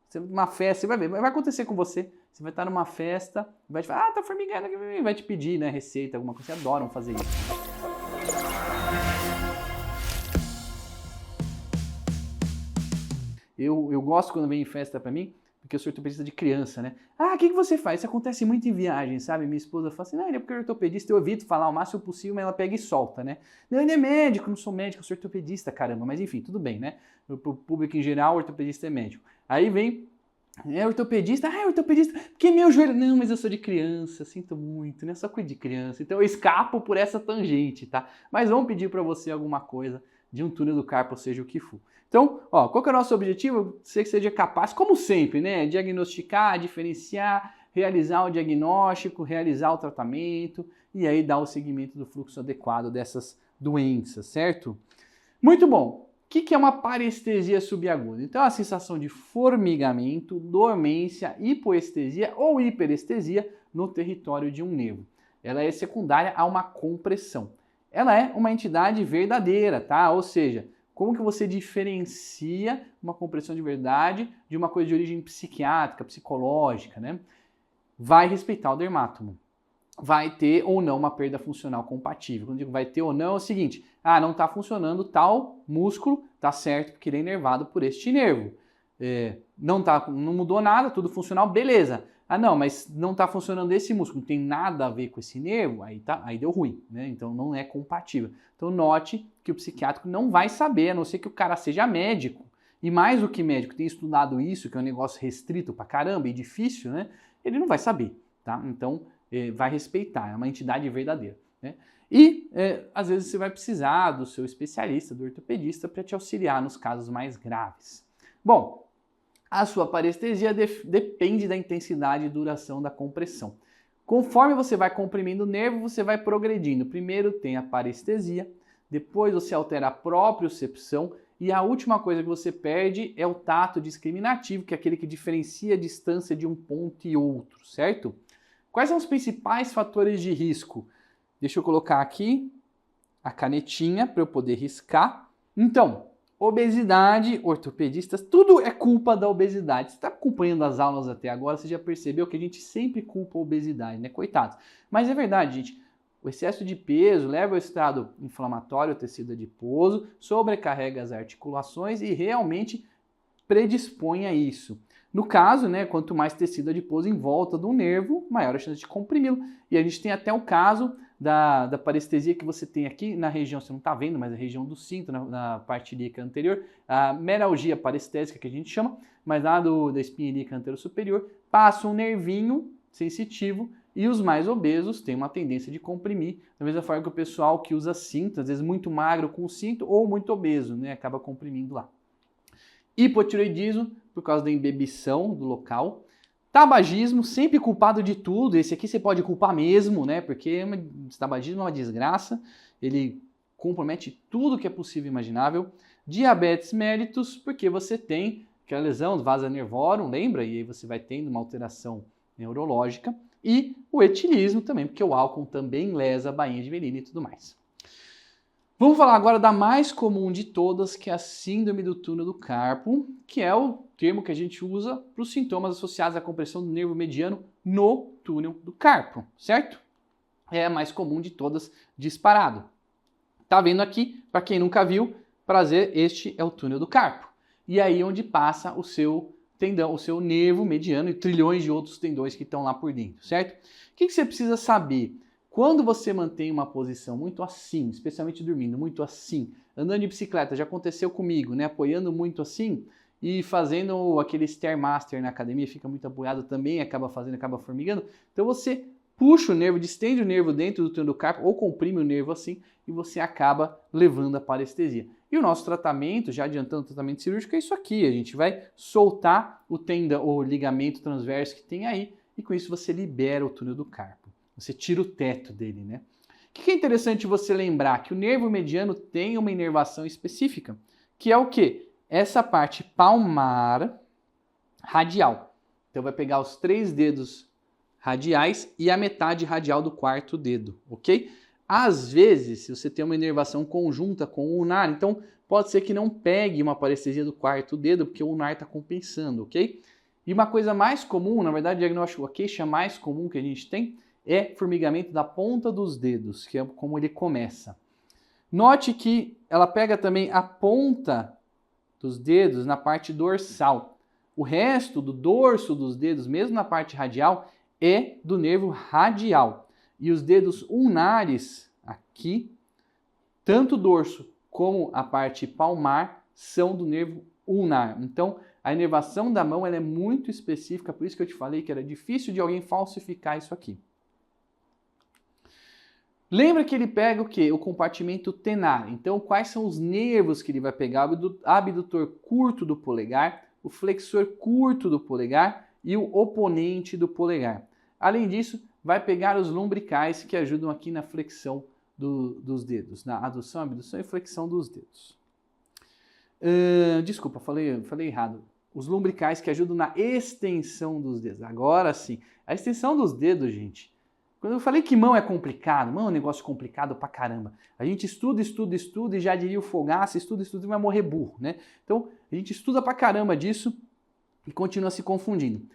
Você vai numa festa, você vai ver, vai acontecer com você. Você vai estar numa festa, vai te falar, tá formigando aqui, vai te pedir, né, receita, alguma coisa. Vocês adoram fazer isso. Eu gosto quando vem em festa pra mim, porque eu sou ortopedista de criança, né? Ah, o que você faz? Isso acontece muito em viagem, sabe? Minha esposa fala assim, não, ele é porque é ortopedista, eu evito falar o máximo possível, mas ela pega e solta, né? Não, ele é médico, não sou médico, eu sou ortopedista, caramba. Mas enfim, tudo bem, né? Pro público em geral, ortopedista é médico. Aí vem, é ortopedista, é ortopedista, porque meu joelho... Não, mas eu sou de criança, sinto muito, né? Só cuido de criança, então eu escapo por essa tangente, tá? Mas vamos pedir pra você alguma coisa de um túnel do carpo, ou seja o que for. Então, ó, qual que é o nosso objetivo? Você que seja capaz, como sempre, né? Diagnosticar, diferenciar, realizar o diagnóstico, realizar o tratamento e aí dar o seguimento do fluxo adequado dessas doenças, certo? Muito bom. O que é uma parestesia subaguda? Então, é a sensação de formigamento, dormência, hipoestesia ou hiperestesia no território de um nervo. Ela é secundária a uma compressão. Ela é uma entidade verdadeira, tá? Ou seja, como que você diferencia uma compressão de verdade de uma coisa de origem psiquiátrica, psicológica, né? Vai respeitar o dermátomo. Vai ter ou não uma perda funcional compatível. Quando eu digo vai ter ou não, é o seguinte, não está funcionando tal músculo, tá certo, porque ele é inervado por este nervo. Não mudou nada, tudo funcional, beleza. Não, mas não está funcionando esse músculo, não tem nada a ver com esse nervo, aí deu ruim, né? Então não é compatível. Então note que o psiquiátrico não vai saber, a não ser que o cara seja médico. E mais do que médico, tem estudado isso, que é um negócio restrito pra caramba e difícil, né? Ele não vai saber, tá? Então vai respeitar, é uma entidade verdadeira, né? E às vezes você vai precisar do seu especialista, do ortopedista, para te auxiliar nos casos mais graves. Bom, a sua parestesia depende da intensidade e duração da compressão. Conforme você vai comprimindo o nervo, você vai progredindo. Primeiro tem a parestesia, depois você altera a propriocepção e a última coisa que você perde é o tato discriminativo, que é aquele que diferencia a distância de um ponto e outro, certo? Quais são os principais fatores de risco? Deixa eu colocar aqui a canetinha para eu poder riscar. Então, obesidade, ortopedistas, tudo é culpa da obesidade. Você está acompanhando as aulas até agora, você já percebeu que a gente sempre culpa a obesidade, né? Coitados. Mas é verdade, gente. O excesso de peso leva ao estado inflamatório ao tecido adiposo, sobrecarrega as articulações e realmente predispõe a isso. No caso, né, quanto mais tecido adiposo em volta do nervo, maior a chance de comprimi-lo. E a gente tem até o caso da parestesia que você tem aqui na região, você não está vendo, mas a região do cinto, na parte ilíaca anterior, a meralgia parestésica que a gente chama, mas lá da espinha ilíaca anterior superior, passa um nervinho sensitivo e os mais obesos têm uma tendência de comprimir, da mesma forma que o pessoal que usa cinto, às vezes muito magro com o cinto ou muito obeso, né, acaba comprimindo lá. Hipotireoidismo, por causa da embebição do local. Tabagismo, sempre culpado de tudo. Esse aqui você pode culpar mesmo, né? Porque tabagismo é uma desgraça. Ele compromete tudo que é possível e imaginável. Diabetes mellitus, porque você tem aquela lesão, vasa nervorum, lembra? E aí você vai tendo uma alteração neurológica. E o etilismo também, porque o álcool também lesa a bainha de melina e tudo mais. Vamos falar agora da mais comum de todas, que é a síndrome do túnel do carpo, que é o termo que a gente usa para os sintomas associados à compressão do nervo mediano no túnel do carpo, certo? É a mais comum de todas, disparado. Tá vendo aqui? Para quem nunca viu, prazer, este é o túnel do carpo. E aí onde passa o seu tendão, o seu nervo mediano e trilhões de outros tendões que estão lá por dentro, certo? O que você precisa saber? Quando você mantém uma posição muito assim, especialmente dormindo, muito assim, andando de bicicleta, já aconteceu comigo, né? Apoiando muito assim e fazendo aquele Stairmaster na academia, fica muito apoiado também, acaba formigando. Então você puxa o nervo, distende o nervo dentro do túnel do carpo ou comprime o nervo assim e você acaba levando a parestesia. E o nosso tratamento, já adiantando o tratamento cirúrgico, é isso aqui. A gente vai soltar o tendão, o ligamento transverso que tem aí e com isso você libera o túnel do carpo. Você tira o teto dele, né? O que é interessante você lembrar? Que o nervo mediano tem uma inervação específica, que é o quê? Essa parte palmar radial. Então vai pegar os 3 dedos radiais e a metade radial do 4º dedo, ok? Às vezes, se você tem uma inervação conjunta com o ulnar, então pode ser que não pegue uma parestesia do 4º dedo, porque o ulnar está compensando, ok? E uma coisa mais comum, na verdade, diagnóstico, a queixa mais comum que a gente tem é formigamento da ponta dos dedos, que é como ele começa. Note que ela pega também a ponta dos dedos na parte dorsal. O resto do dorso dos dedos, mesmo na parte radial, é do nervo radial. E os dedos ulnares, aqui, tanto o dorso como a parte palmar, são do nervo ulnar. Então, a inervação da mão ela é muito específica, por isso que eu te falei que era difícil de alguém falsificar isso aqui. Lembra que ele pega o quê? O compartimento tenar. Então, quais são os nervos que ele vai pegar? O abdutor curto do polegar, o flexor curto do polegar e o oponente do polegar. Além disso, vai pegar os lumbricais que ajudam aqui na flexão dos dedos, na adução, abdução e flexão dos dedos. Desculpa, falei errado. Os lumbricais que ajudam na extensão dos dedos. Agora sim. A extensão dos dedos, gente. Quando eu falei que mão é complicado, mão é um negócio complicado pra caramba. A gente estuda e já diria o Fogaça, estuda e vai morrer burro, né? Então, a gente estuda pra caramba disso e continua se confundindo.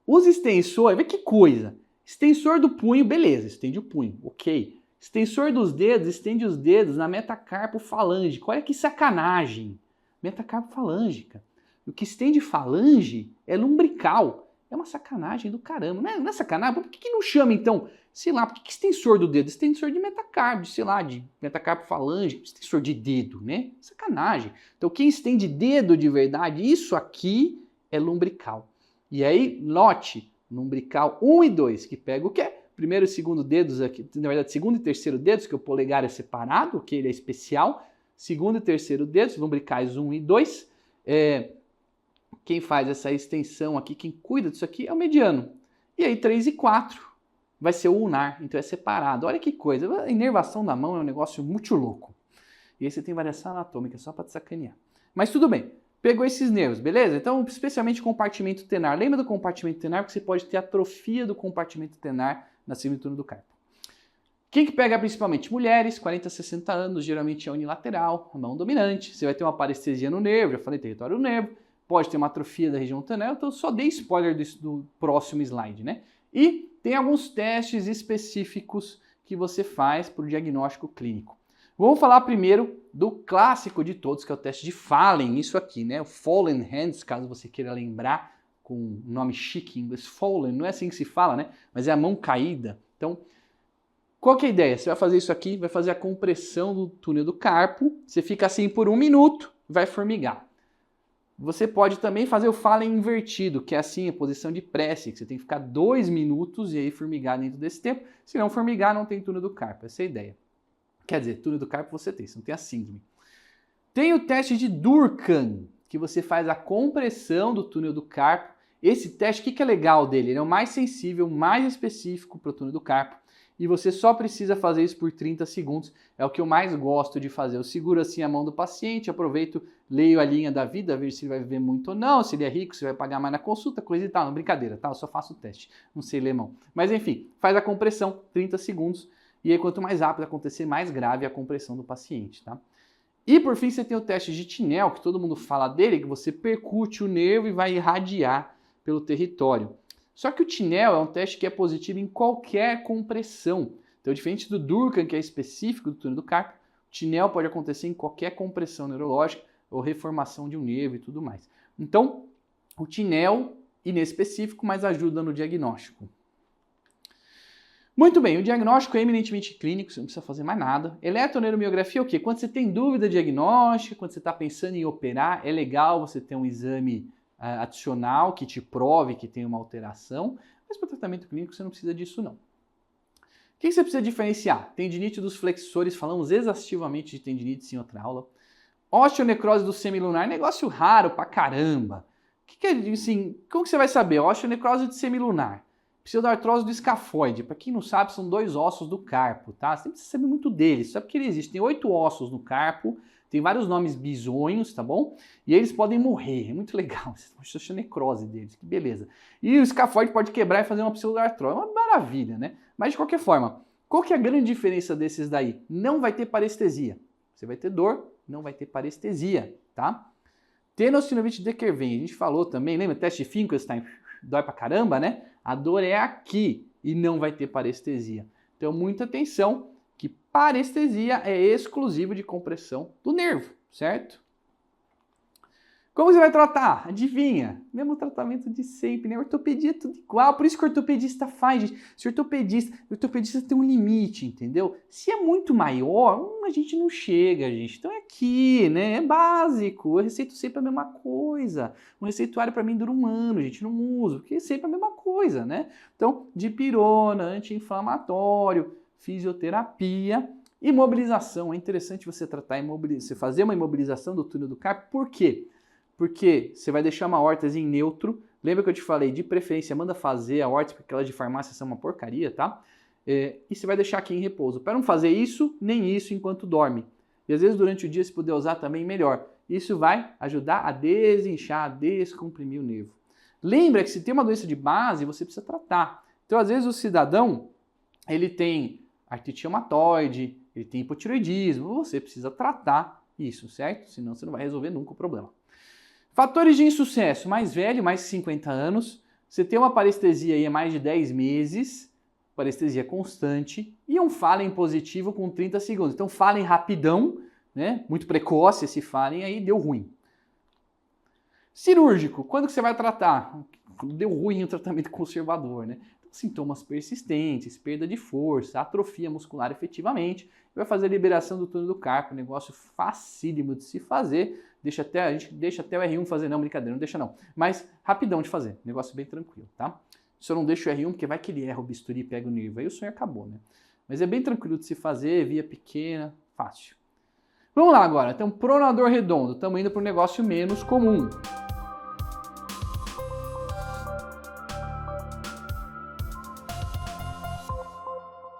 Os extensores, vê que coisa. Extensor do punho, beleza, estende o punho, ok. Extensor dos dedos, estende os dedos na metacarpo falângica. Olha que sacanagem. Metacarpo falângica. O que estende falange é lumbrical. É uma sacanagem do caramba. Não é sacanagem? Por que não chama, então, sei lá, por que extensor do dedo? Extensor de metacarpo, sei lá, de metacarpo falange, extensor de dedo, né? Sacanagem. Então, quem estende dedo de verdade, isso aqui é lumbrical. E aí, note, lumbrical 1 e 2, que pega o quê? Primeiro e segundo dedos aqui, na verdade, segundo e terceiro dedos, que o polegar é separado, que ele é especial. Segundo e terceiro dedos, lumbricais 1 e 2. Quem faz essa extensão aqui, quem cuida disso aqui é o mediano. E aí 3 e 4 vai ser o ulnar, então é separado. Olha que coisa, a inervação da mão é um negócio muito louco. E aí você tem variação anatômica, só para te sacanear. Mas tudo bem, pegou esses nervos, beleza? Então, especialmente compartimento tenar. Lembra do compartimento tenar? Porque você pode ter atrofia do compartimento tenar na segunda turno do carpo. Quem que pega principalmente? Mulheres, 40 a 60 anos, geralmente é unilateral, a mão dominante. Você vai ter uma parestesia no nervo, já falei território do nervo. Pode ter uma atrofia da região tenar, então eu só dei spoiler do próximo slide, né? E tem alguns testes específicos que você faz para o diagnóstico clínico. Vamos falar primeiro do clássico de todos, que é o teste de Fallen, isso aqui, né? O Fallen Hands, caso você queira lembrar, com um nome chique em inglês, Fallen, não é assim que se fala, né? Mas é a mão caída. Então, qual que é a ideia? Você vai fazer isso aqui, vai fazer a compressão do túnel do carpo, você fica assim por 1 minuto, vai formigar. Você pode também fazer o Fallen invertido, que é assim, a posição de prece, que você tem que ficar 2 minutos e aí formigar dentro desse tempo. Se não formigar, não tem túnel do carpo, essa é a ideia. Quer dizer, túnel do carpo você não tem a síndrome. Tem o teste de Durkheim, que você faz a compressão do túnel do carpo. Esse teste, o que é legal dele? Ele é o mais sensível, mais específico para o túnel do carpo. E você só precisa fazer isso por 30 segundos. É o que eu mais gosto de fazer. Eu seguro assim a mão do paciente, aproveito, leio a linha da vida, vejo se ele vai viver muito ou não, se ele é rico, se vai pagar mais na consulta, coisa e tal. Não, brincadeira, tá? Eu só faço o teste. Não sei ler mão. Mas enfim, faz a compressão, 30 segundos. E aí quanto mais rápido acontecer, mais grave a compressão do paciente, tá? E por fim você tem o teste de Tinel, que todo mundo fala dele, que você percute o nervo e vai irradiar pelo território. Só que o Tinel é um teste que é positivo em qualquer compressão. Então, diferente do Durkheim, que é específico do túnel do carpo, o Tinel pode acontecer em qualquer compressão neurológica ou reformação de um nervo e tudo mais. Então, o Tinel, inespecífico, mas ajuda no diagnóstico. Muito bem, o diagnóstico é eminentemente clínico, você não precisa fazer mais nada. Eletroneuromiografia é o quê? Quando você tem dúvida diagnóstica, quando você está pensando em operar, é legal você ter um exame adicional que te prove que tem uma alteração, mas para o tratamento clínico você não precisa disso não. O que você precisa diferenciar? Tendinite dos flexores, falamos exaustivamente de tendinite em outra aula. Osteonecrose do semilunar, negócio raro pra caramba. Como que você vai saber? Osteonecrose do semilunar. Pseudoartrose do escafoide. Para quem não sabe, são 2 ossos do carpo, tá? Você não precisa saber muito deles, só porque ele existe. Tem 8 ossos no carpo, tem vários nomes bizonhos, tá bom? E eles podem morrer, é muito legal. Você necrose deles, que beleza. E o escafoide pode quebrar e fazer uma pseudoartrose, é uma maravilha, né? Mas de qualquer forma, qual que é a grande diferença desses daí? Não vai ter parestesia. Você vai ter dor, não vai ter parestesia, tá? Tenossinovite Dequervain, a gente falou também, lembra? Teste de Finkelstein, dói pra caramba, né? A dor é aqui e não vai ter parestesia. Então, muita atenção que parestesia é exclusivo de compressão do nervo, certo? Como você vai tratar? Adivinha? Mesmo tratamento de sempre, né? Ortopedia é tudo igual, por isso que o ortopedista faz, gente. Se o ortopedista tem um limite, entendeu? Se é muito maior, a gente não chega, gente. Então é aqui, né? É básico. Eu receito sempre a mesma coisa. Um receituário para mim dura 1 ano, gente. Não uso, porque é sempre a mesma coisa, né? Então, dipirona, anti-inflamatório, fisioterapia. Imobilização. É interessante você tratar, você fazer uma imobilização do túnel do carpo. Por quê? Porque você vai deixar uma órtese em neutro. Lembra que eu te falei, de preferência, manda fazer a órtese, porque aquelas de farmácia são uma porcaria, tá? E você vai deixar aqui em repouso. Para não fazer isso, nem isso enquanto dorme. E às vezes durante o dia, se puder usar também, melhor. Isso vai ajudar a desinchar, a descomprimir o nervo. Lembra que se tem uma doença de base, você precisa tratar. Então, às vezes, o cidadão, ele tem artrite reumatoide, ele tem hipotireoidismo, você precisa tratar isso, certo? Senão você não vai resolver nunca o problema. Fatores de insucesso, mais velho, mais de 50 anos, você tem uma parestesia aí há mais de 10 meses, parestesia constante, e um Fallen positivo com 30 segundos. Então Fallen rapidão, né? Muito precoce esse Fallen, aí deu ruim. Cirúrgico, quando que você vai tratar? Deu ruim o tratamento conservador, né? Sintomas persistentes, perda de força, atrofia muscular efetivamente, vai fazer a liberação do túnel do carpo, negócio facílimo de se fazer, a gente deixa até o R1 fazer, não, brincadeira, não deixa não, mas rapidão de fazer, negócio bem tranquilo, tá? Se eu não deixo o R1, porque vai que ele erra o bisturi e pega o nervo, aí o sonho acabou, né? Mas é bem tranquilo de se fazer, via pequena, fácil. Vamos lá agora, então pronador redondo, estamos indo para um negócio menos comum.